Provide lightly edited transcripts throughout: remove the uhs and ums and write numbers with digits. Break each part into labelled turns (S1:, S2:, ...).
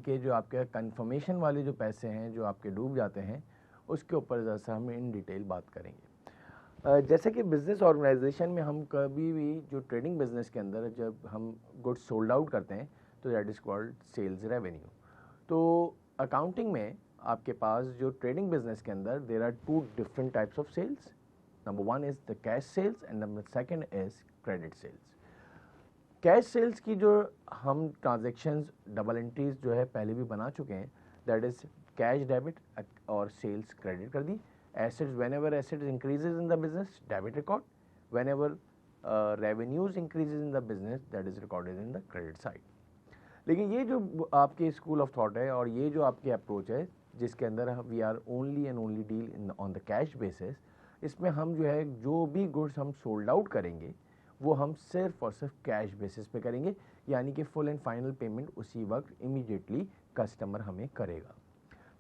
S1: कि जो आपके कंफर्मेशन वाले जो पैसे हैं जो आपके डूब जाते हैं, उसके ऊपर ज़रा सा हम इन डिटेल बात करेंगे। जैसे कि बिज़नेस ऑर्गेनाइजेशन में हम कभी भी जो ट्रेडिंग बिज़नेस के अंदर जब हम गुड्स सोल्ड आउट करते हैं तो that is called sales revenue. तो अकाउंटिंग में आपके पास जो ट्रेडिंग बिज़नेस के अंदर there are two different types of sales. Number one is the cash sales and number second is credit sales. Cash sales की जो हम ट्रांजेक्शन्स डबल एंट्रीज जो है पहले भी बना चुके हैं, दैट इज़ कैश डेबिट और सेल्स क्रेडिट कर दी। Assets, whenever assets increases in the business, debit record. Whenever revenues increases in the business, that is recorded in the credit side. लेकिन ये जो आपके स्कूल ऑफ थॉट है और ये जो आपकी अप्रोच है जिसके अंदर we are only and only deal in on the cash basis, इसमें हम जो है जो भी गुड्स हम सोल्ड आउट करेंगे वो हम सिर्फ और सिर्फ कैश बेसिस पे करेंगे, यानी कि फुल एंड फाइनल पेमेंट उसी वक्त इमीडिएटली कस्टमर हमें करेगा।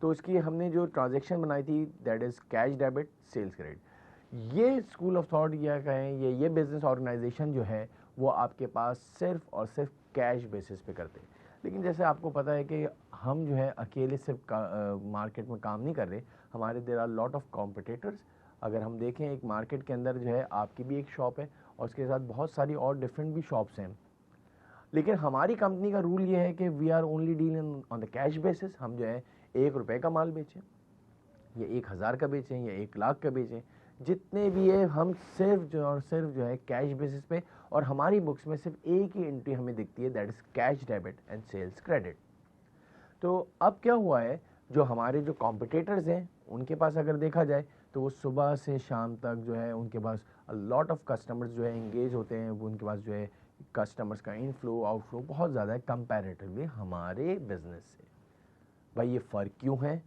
S1: तो उसकी हमने जो ट्रांजैक्शन बनाई थी that is cash debit sales credit. ये स्कूल ऑफ थॉट या कहें ये बिजनेस ऑर्गेनाइजेशन जो है वो आपके पास सिर्फ और सिर्फ कैश बेसिस पे करते हैं। लेकिन जैसे आपको पता है कि हम जो है अकेले सिर्फ मार्केट में काम नहीं कर रहे, हमारे there are lot of competitors. अगर हम देखें एक मार्केट के अंदर जो है आपकी भी एक शॉप है और उसके साथ बहुत सारी और डिफरेंट भी शॉप्स हैं, लेकिन हमारी कंपनी का रूल ये है कि we are only dealing on the cash basis. हम जो है 1 रुपये का माल बेचें या 1000 का बेचें या 1 लाख का बेचें, जितने भी है हम सिर्फ जो है कैश बेसिस पे, और हमारी बुक्स में सिर्फ एक ही एंट्री हमें दिखती है that is cash debit and sales credit. तो अब क्या हुआ है, जो हमारे जो कॉम्पिटिटर्स हैं उनके पास अगर देखा जाए तो वो सुबह से शाम तक जो है उनके पास लॉट ऑफ कस्टमर्स जो है इंगेज होते हैं, वो उनके पास जो है कस्टमर्स का इनफ्लो आउटफ्लो बहुत ज़्यादा है कंपैरेटिवली हमारे बिजनेस से। भाई ये फ़र्क क्यों है?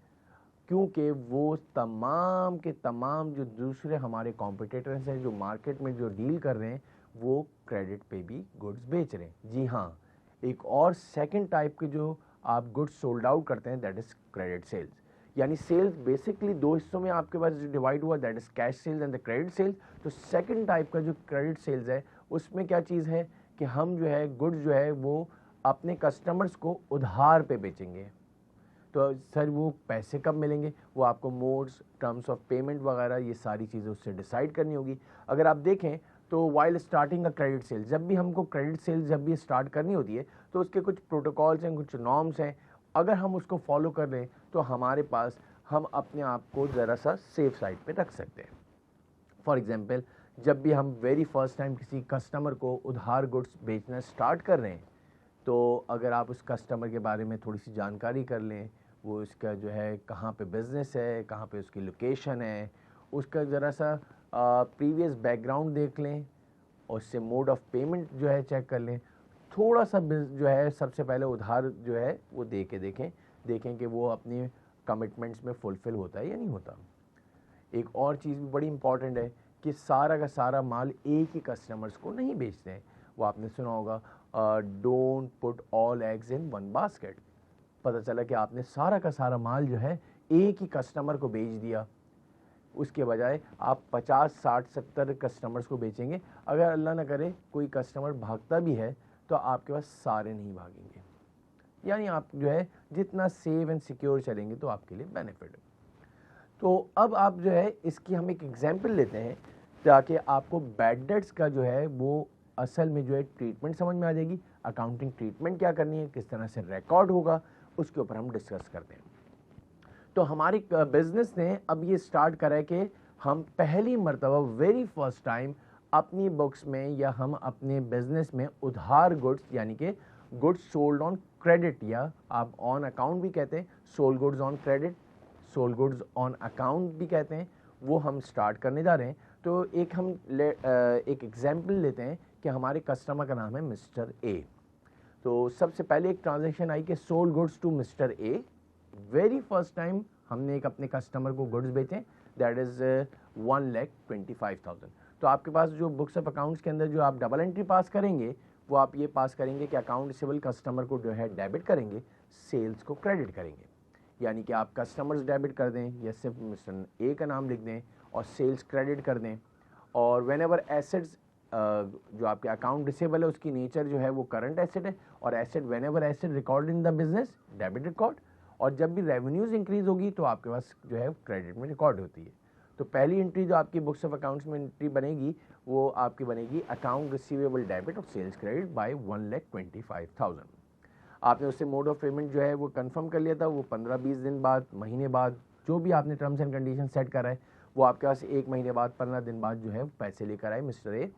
S1: क्योंकि वो तमाम के तमाम जो दूसरे हमारे कॉम्पिटिटर्स हैं जो मार्केट में जो डील कर रहे हैं वो क्रेडिट पे भी गुड्स बेच रहे हैं। जी हाँ, एक और सेकंड टाइप के जो आप गुड्स सोल्ड आउट करते हैं दैट इज़ क्रेडिट सेल्स। यानी सेल्स बेसिकली दो हिस्सों में आपके पास डिवाइड हुआ, that is cash sales and the credit sales. तो सेकंड टाइप का जो क्रेडिट सेल्स है उसमें क्या चीज़ है कि हम जो है गुड्स जो है वो अपने कस्टमर्स को उधार पे बेचेंगे। तो सर वो पैसे कब मिलेंगे? वो आपको मोड्स, टर्म्स ऑफ पेमेंट वगैरह ये सारी चीज़ें उससे डिसाइड करनी होगी। अगर आप देखें तो while starting a credit sale, जब भी हमको क्रेडिट सेल जब भी स्टार्ट करनी होती है तो उसके कुछ प्रोटोकॉल्स हैं, कुछ नॉर्म्स हैं। अगर हम उसको फॉलो कर लें तो हमारे पास हम अपने आप को ज़रा सा सेफ साइड पे रख सकते हैं। फॉर एग्जांपल, जब भी हम वेरी फर्स्ट टाइम किसी कस्टमर को उधार गुड्स बेचना स्टार्ट कर रहे हैं तो अगर आप उस कस्टमर के बारे में थोड़ी सी जानकारी कर लें, वो इसका जो है कहाँ पे बिज़नेस है, कहाँ पे उसकी लोकेशन है, उसका ज़रा सा प्रीवियस बैकग्राउंड देख लें और उससे मोड ऑफ पेमेंट जो है चेक कर लें, थोड़ा सा जो है सबसे पहले उधार जो है वो दे के देखें कि वो अपनी कमिटमेंट्स में फुलफ़िल होता है या नहीं होता। एक और चीज़ भी बड़ी इंपॉर्टेंट है कि सारा का सारा माल एक ही कस्टमर्स को नहीं बेचते हैं। वो आपने सुना होगा, don't put all eggs in one basket. पता चला कि आपने सारा का सारा माल जो है एक ही कस्टमर को बेच दिया, उसके बजाय आप 50, 60, 70 कस्टमर्स को बेचेंगे। अगर अल्लाह ना करे कोई कस्टमर भागता भी है तो आपके पास सारे नहीं भागेंगे। यानी आप जो है जितना सेव एंड सिक्योर चलेंगे तो आपके लिए बेनिफिट है। तो अब आप जो है इसकी हम एक एग्जांपल लेते हैं ताकि आपको बैड डेट्स का जो है वो असल में जो है ट्रीटमेंट समझ में आ जाएगी। अकाउंटिंग ट्रीटमेंट क्या करनी है, किस तरह से रिकॉर्ड होगा, उसके ऊपर हम डिस्कस करते हैं। तो हमारी बिजनेस ने अब ये स्टार्ट करा है कि हम पहली मर्तबा वेरी फर्स्ट टाइम अपनी बुक्स में या हम अपने बिजनेस में उधार गुड्स यानी कि गुड्स सोल्ड ऑन क्रेडिट, या आप ऑन अकाउंट भी कहते हैं, sold goods on credit, sold goods on account भी कहते हैं, वो हम स्टार्ट करने जा रहे हैं। तो एक हम एक एग्जांपल लेते हैं कि हमारे कस्टमर का नाम है मिस्टर ए। तो सबसे पहले एक ट्रांजैक्शन आई कि sold goods to mister A. Very first time हमने एक अपने कस्टमर को गुड्स बेचे, दैट इज़ 1,25,000। तो आपके पास जो बुक्स ऑफ अकाउंट्स के अंदर जो आप डबल एंट्री पास करेंगे वो आप ये पास करेंगे कि अकाउंट रिसीवेबल कस्टमर को जो है डेबिट करेंगे, सेल्स को क्रेडिट करेंगे। यानी कि आप कस्टमर्स डेबिट कर दें या सिर्फ मिस्टर ए का नाम लिख दें और सेल्स क्रेडिट कर दें। और व्हेनेवर एसेट्स जो आपके अकाउंट रिसीवेबल है उसकी नेचर जो है वो करंट एसेट है, और asset when ever asset record in the business debit record, और जब भी रेवेन्यूज इंक्रीज होगी तो आपके पास जो है क्रेडिट में रिकॉर्ड होती है। तो पहली एंट्री जो आपकी बुक्स ऑफ अकाउंट्स में एंट्री बनेगी वो आपकी बनेगी अकाउंट रिसीवेबल डेबिट और सेल्स क्रेडिट बाय 1,25,000। आपने उससे मोड ऑफ पेमेंट जो है वो कंफर्म कर लिया था, वो 15-20 दिन बाद, महीने बाद, जो भी आपने टर्म्स एंड कंडीशन सेट करा है वो आपके पास 1 महीने बाद, 15 दिन बाद जो है पैसे लेकर आए मिस्टर ए।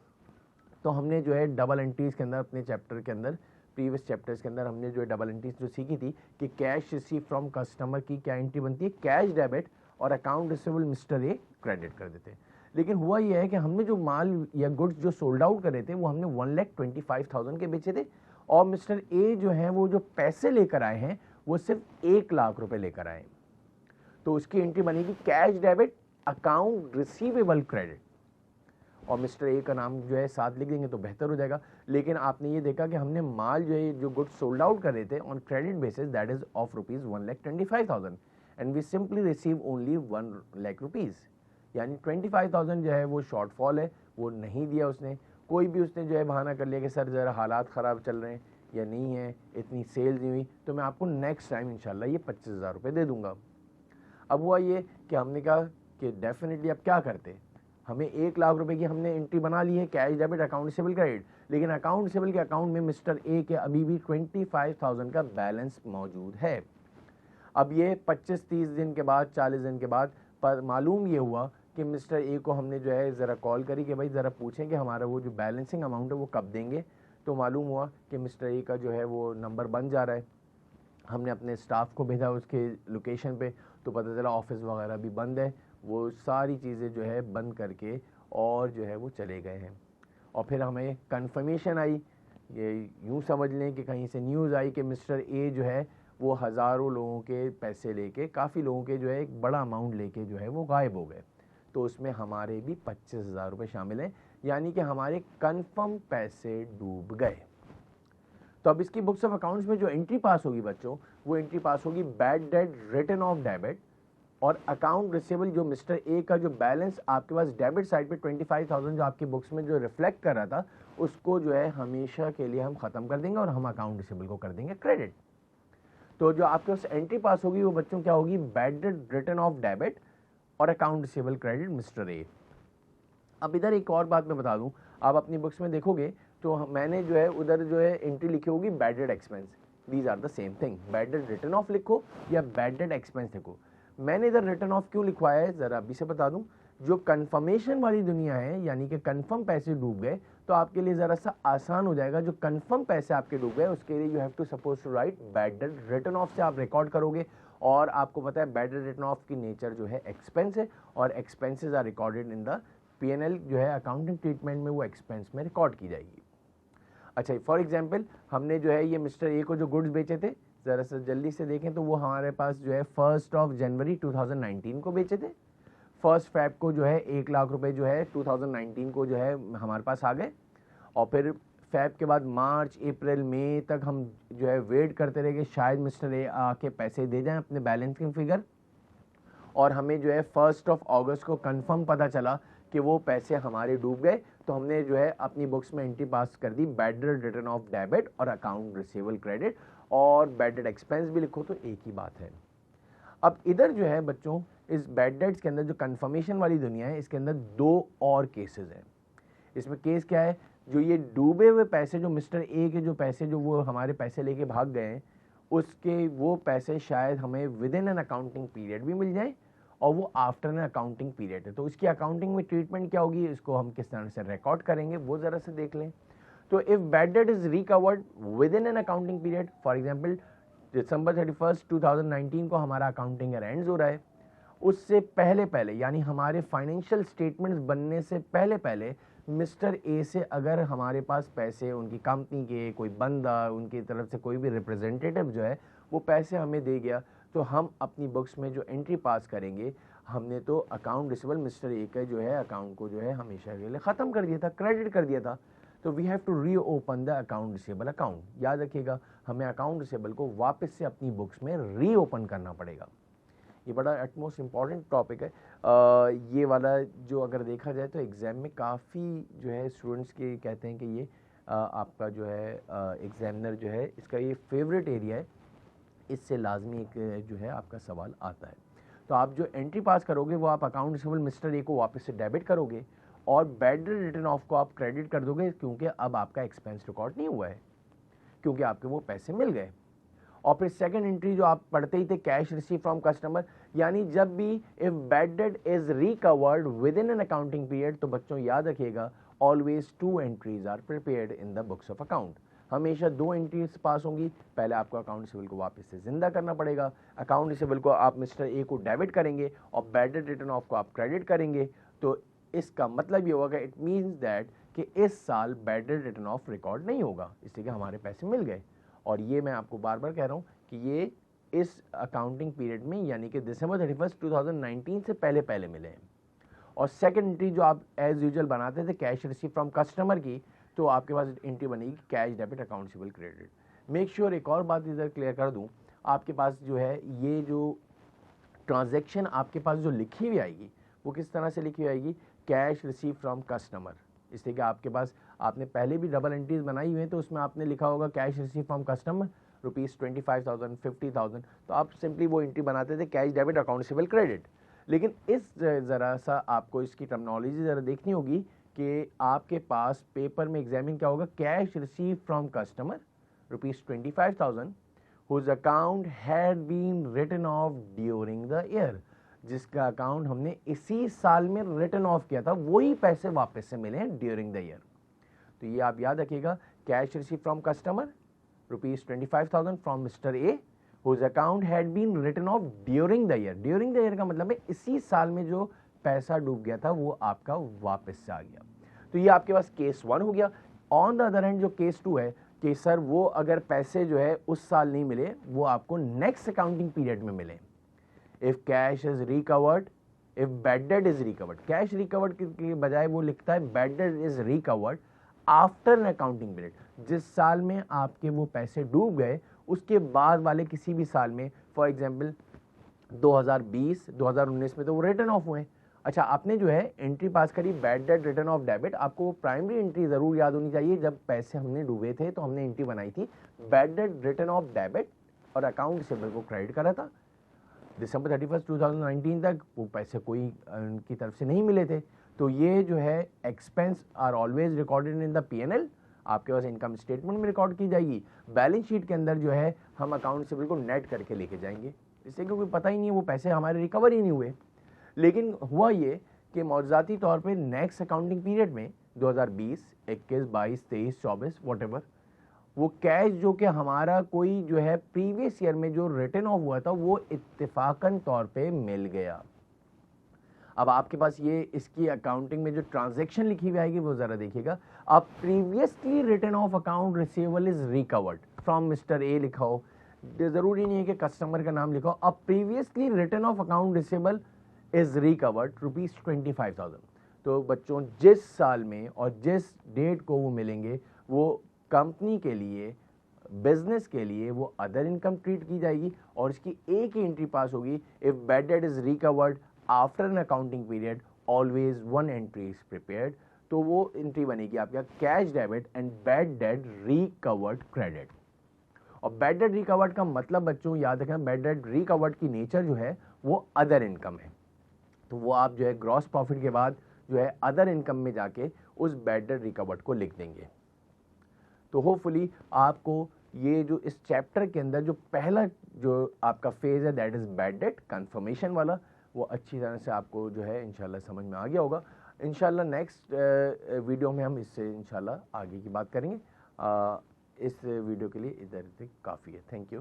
S1: तो हमने जो है डबल एंट्रीज के अंदर अपने चैप्टर के अंदर, प्रीवियस चैप्टर्स के अंदर हमने जो है डबल एंट्रीज जो सीखी थी कि कैश रिसीव फ्रॉम कस्टमर की क्या एंट्री बनती है, कैश डेबिट, और account receivable mister a credit कर देते हैं। लेकिन हुआ यह है कि हमने जो माल या गुड्स जो सोल्ड आउट करे थे वो हमने 1,25,000 के बेचे थे, और मिस्टर ए जो है वो जो पैसे लेकर आए हैं वो सिर्फ 1 लाख रुपए लेकर आए। तो उसकी एंट्री बनेगी cash debit account receivable credit, और मिस्टर ए का नाम जो है साथ लिख देंगे तो बेहतर हो जाएगा। लेकिन आपने ये देखा कि हमने माल जो है जो गुड्स सोल्ड आउट कर रहे थे on credit basis that is of rupees 1,25,000 and we simply receive only 1 lakh rupees, यानी 25,000 जो है वो शॉर्टफॉल है, वो नहीं दिया उसने। कोई भी उसने जो है बहाना कर लिया कि सर ज़रा हालात ख़राब चल रहे हैं या नहीं है, इतनी सेल्स नहीं हुई, तो मैं आपको नेक्स्ट टाइम इंशाल्लाह ये 25,000 रुपये दे दूंगा। अब हुआ ये कि हमने कहा कि डेफिनेटली अब क्या करते, हमें 1 लाख रुपए की हमने एंट्री बना ली है cash debit account receivable credit, लेकिन अकाउंट रिसीवेबल के अकाउंट में मिस्टर ए के अभी भी 25,000 का बैलेंस मौजूद है। अब ये 25-30 दिन के बाद, 40 दिन के बाद पर मालूम ये हुआ कि मिस्टर ए को हमने जो है ज़रा कॉल करी कि भाई ज़रा पूछें कि हमारा वो जो बैलेंसिंग अमाउंट है वो कब देंगे। तो मालूम हुआ कि मिस्टर ए का जो है वो नंबर बन जा रहा है। हमने अपने स्टाफ को भेजा उसके लोकेशन पे, तो पता चला ऑफिस वगैरह भी बंद है, वो सारी चीज़ें जो है बंद करके और जो है वो चले गए हैं। और फिर हमें कंफर्मेशन आई, ये यूँ समझ लें कि कहीं से न्यूज़ आई कि मिस्टर ए जो है वो हज़ारों लोगों के पैसे लेके, काफ़ी लोगों के जो है एक बड़ा अमाउंट लेके जो है वो गायब हो गए। तो उसमें हमारे भी 25,000 रुपये शामिल हैं, यानी कि हमारे कन्फर्म पैसे डूब गए। तो अब इसकी बुक्स ऑफ अकाउंट्स में जो एंट्री पास होगी बच्चों, वो एंट्री पास होगी bad debt return off debit और अकाउंट रिसीवेबल। जो मिस्टर ए का जो बैलेंस आपके पास डेबिट साइड पे 25,000 जो आपकी बुक्स में जो रिफ्लेक्ट कर रहा था, उसको जो है हमेशा के लिए हम ख़त्म कर देंगे और हम अकाउंट रिसीवेबल को कर देंगे क्रेडिट। तो जो आपके पास एंट्री पास होगी वो बच्चों क्या होगी, bad debt return off debit और account receivable credit Mr A. अब इधर एक और बात मैं बता दूं, आप अपनी बुक्स में देखोगे तो मैंने जो है उधर जो है एंट्री लिखी होगी bad debt expense, these are the same thing. Bad debt return of लिखो या बैड डेट एक्सपेंस लिखो। मैंने इधर रिटर्न ऑफ क्यों लिखवाया है ज़रा अभी से बता दूं। जो कंफर्मेशन वाली दुनिया है, यानी कि कंफर्म पैसे डूब गए, तो आपके लिए ज़रा सा आसान हो जाएगा। जो कंफर्म पैसे आपके डूब गए उसके लिए you have to suppose to write bad debt return of से आप रिकॉर्ड करोगे, और आपको पता है बैड डेट रिटर्न ऑफ की नेचर जो है एक्सपेंस है, और expenses are recorded in the P&L जो है अकाउंटिंग ट्रीटमेंट में वो एक्सपेंस में रिकॉर्ड की जाएगी। अच्छा, फॉर एग्जांपल हमने जो है ये मिस्टर ए को जो गुड्स बेचे थे, ज़रा सा जल्दी से देखें तो वो हमारे पास जो है 1 जनवरी 2019 को बेचे थे। 1 फरवरी को जो है 1 लाख रुपए जो है 2019 को जो है हमारे पास आ गए, और फिर फरवरी के बाद मार्च, अप्रैल, मई तक हम जो है वेट करते रहे कि शायद मिस्टर ए आके पैसे दे जाएं अपने बैलेंसिंग फिगर, और हमें जो है 1 अगस्त को कंफर्म पता चला कि वो पैसे हमारे डूब गए। तो हमने जो है अपनी बुक्स में एंट्री पास कर दी bad debt return off debit और अकाउंट रिसीवेबल क्रेडिट, और बैड डेट एक्सपेंस भी लिखो तो एक ही बात है। अब इधर जो है बच्चों इस बैड डेट्स के अंदर जो कंफर्मेशन वाली दुनिया है, इसके अंदर 2 और केसेस हैं। इसमें केस क्या है, जो ये डूबे हुए पैसे, जो मिस्टर ए के जो पैसे जो वो हमारे पैसे लेके भाग गए हैं, उसके वो पैसे शायद हमें with in an accounting period भी मिल जाए, और वो आफ्टर एन अकाउंटिंग पीरियड है। तो उसकी अकाउंटिंग में ट्रीटमेंट क्या होगी, इसको हम किस तरह से रिकॉर्ड करेंगे वो ज़रा से देख लें। तो if bad debt is recovered within an accounting period, for example December 31, 2019 को हमारा अकाउंटिंग ईयर एंड्स हो रहा है, उससे पहले यानी हमारे फाइनेंशियल स्टेटमेंट्स बनने से पहले मिस्टर ए से अगर हमारे पास पैसे, उनकी कंपनी के कोई बंदा, उनकी तरफ से कोई भी रिप्रेजेंटेटिव जो है वो पैसे हमें दे गया, तो हम अपनी बुक्स में जो एंट्री पास करेंगे, हमने तो अकाउंट रिसीवेबल मिस्टर ए का जो है अकाउंट को जो है हमेशा के लिए ख़त्म कर दिया था, क्रेडिट कर दिया था। तो we have to reopen the account receivable account. याद रखिएगा, हमें अकाउंट रिसीवेबल को वापस से अपनी बुक्स में री ओपन करना पड़ेगा। ये बड़ा एटमोस्ट इम्पॉर्टेंट टॉपिक है। ये वाला जो अगर देखा जाए तो एग्ज़ाम में काफ़ी जो है स्टूडेंट्स के कहते हैं कि ये आपका जो है एग्ज़ामिनर जो है इसका ये फेवरेट एरिया है, इससे लाजमी एक जो है आपका सवाल आता है। तो आप जो एंट्री पास करोगे वो आप अकाउंट रिसीवेबल मिस्टर ए को वापस से डेबिट करोगे और बैड डेट रिटर्न ऑफ को आप क्रेडिट कर दोगे, क्योंकि अब आपका एक्सपेंस रिकॉर्ड नहीं हुआ है, क्योंकि आपके वो पैसे मिल गए। और फिर सेकंड एंट्री जो आप पढ़ते ही थे, कैश रिसीव फ्रॉम कस्टमर, यानी जब भी if bad debt is recovered within an accounting period, तो बच्चों याद रखिएगा always 2 entries are prepared in the books of account. हमेशा 2 एंट्रीज पास होंगी। पहले आपको अकाउंट रिसीवेबल को वापस से जिंदा करना पड़ेगा, अकाउंट रिसीवेबल को आप मिस्टर ए को डेबिट करेंगे और बैड डेट रिटर्न ऑफ को आप क्रेडिट करेंगे। तो इसका मतलब ये होगा, इट मीन्स दैट कि इस साल bad debt return of record नहीं होगा, इसलिए कि हमारे पैसे मिल गए। और ये मैं आपको बार बार कह रहा हूँ कि ये इस अकाउंटिंग पीरियड में यानी कि दिसंबर 31 2019 से पहले पहले मिले हैं। और सेकंड एंट्री जो आप एज यूजुअल बनाते थे कैश रिसीव फ्रॉम कस्टमर की, तो आपके पास एंट्री बनेगी cash debit account receivable credit. Make sure एक और बात इधर क्लियर कर दूं, आपके पास जो है ये जो ट्रांजैक्शन आपके पास जो लिखी हुई आएगी वो किस तरह से लिखी हुई आएगी, कैश रिसीव फ्रॉम कस्टमर। इसलिए कि आपके पास आपने पहले भी डबल एंट्रीज बनाई हुई हैं, तो उसमें आपने लिखा होगा कैश रिसीव फ्रॉम कस्टमर ₹25,000 50,000, तो आप सिंपली वो एंट्री बनाते थे cash debit account receivable credit. लेकिन इस ज़रा सा आपको इसकी टर्मिनोलॉजी ज़रा देखनी होगी कि आपके पास पेपर में एग्जामिन क्या होगा, cash receive from customer ₹25,000 whose account had been written off during the year, जिसका अकाउंट हमने इसी साल में रिटन ऑफ किया था, वही पैसे वापस से मिले हैं ड्यूरिंग द ईयर। तो ये आप याद रखिएगा, cash receive from customer ₹25,000 from mister A whose account had been written off during the year। during the year का मतलब है इसी साल में जो पैसा डूब गया था वो आपका वापस से आ गया। तो ये आपके पास केस 1 हो गया। ऑन द अदर हैंड जो केस 2 है कि सर वो अगर पैसे जो है उस साल नहीं मिले, वो आपको नेक्स्ट अकाउंटिंग पीरियड में मिले। If cash is recovered, if bad debt is recovered, cash recovered के बजाय वो लिखता है bad debt is recovered after N accounting period. जिस साल में आपके वो पैसे डूब गए उसके बाद वाले किसी भी साल में, फॉर एग्जांपल 2020 2019 में तो वो रिटर्न ऑफ हुए। अच्छा, आपने जो है एंट्री पास करी bad debt return off debit, आपको प्राइमरी एंट्री जरूर याद होनी चाहिए। जब पैसे हमने डूबे थे तो हमने एंट्री बनाई थी bad debt return off debit और अकाउंट रिसीवेबल को क्रेडिट करा था। दिसंबर 31 2019 तक वो पैसे कोई उनकी तरफ से नहीं मिले थे, तो ये जो है expense are always recorded in the P&L, आपके पास इनकम स्टेटमेंट में रिकॉर्ड की जाएगी। बैलेंस शीट के अंदर जो है हम अकाउंट रिसीवेबल को नेट करके लेके जाएंगे, इससे क्योंकि पता ही नहीं है वो पैसे हमारे रिकवर ही नहीं हुए। लेकिन हुआ ये कि मौजूदाती तौर पे नेक्स्ट अकाउंटिंग पीरियड में 2020, 21, 22, 23, 24 वॉटेवर, वो कैश जो कि हमारा कोई जो है प्रीवियस ईयर में जो रिटर्न ऑफ हुआ था वो इत्तेफाकन तौर पे मिल गया। अब आपके पास ये इसकी अकाउंटिंग में जो ट्रांजैक्शन लिखी हुई आएगी वो जरा देखिएगा। अब previously return of account receivable is recovered from mister A लिखा हो, जरूरी नहीं है कि कस्टमर का नाम लिखो। अब previously return of account receivable is recovered ₹25,000। तो बच्चों जिस साल में और जिस डेट को वो मिलेंगे वो कंपनी के लिए, बिजनेस के लिए वो अदर इनकम ट्रीट की जाएगी और इसकी एक ही एंट्री पास होगी, if bad debt is recovered after N accounting period always 1 entry is prepared. तो वो एंट्री बनेगी आपका cash debit and bad debt recovered credit. और बैड डेट रिकवर्ड का मतलब बच्चों याद रखना, बैड डेट रिकवर्ड की नेचर जो है वो अदर इनकम है, तो वो आप जो है ग्रॉस प्रॉफिट के बाद जो है अदर इनकम में जाके उस बैड डेट रिकवर्ड को लिख देंगे। तो होपफुली आपको ये जो इस चैप्टर के अंदर जो पहला जो आपका फेज है that is bad debt confirmation वाला, वो अच्छी तरह से आपको जो है इंशाल्लाह समझ में आ गया होगा। इंशाल्लाह नेक्स्ट वीडियो में हम इससे इंशाल्लाह आगे की बात करेंगे। इस वीडियो के लिए इधर काफ़ी है। Thank you.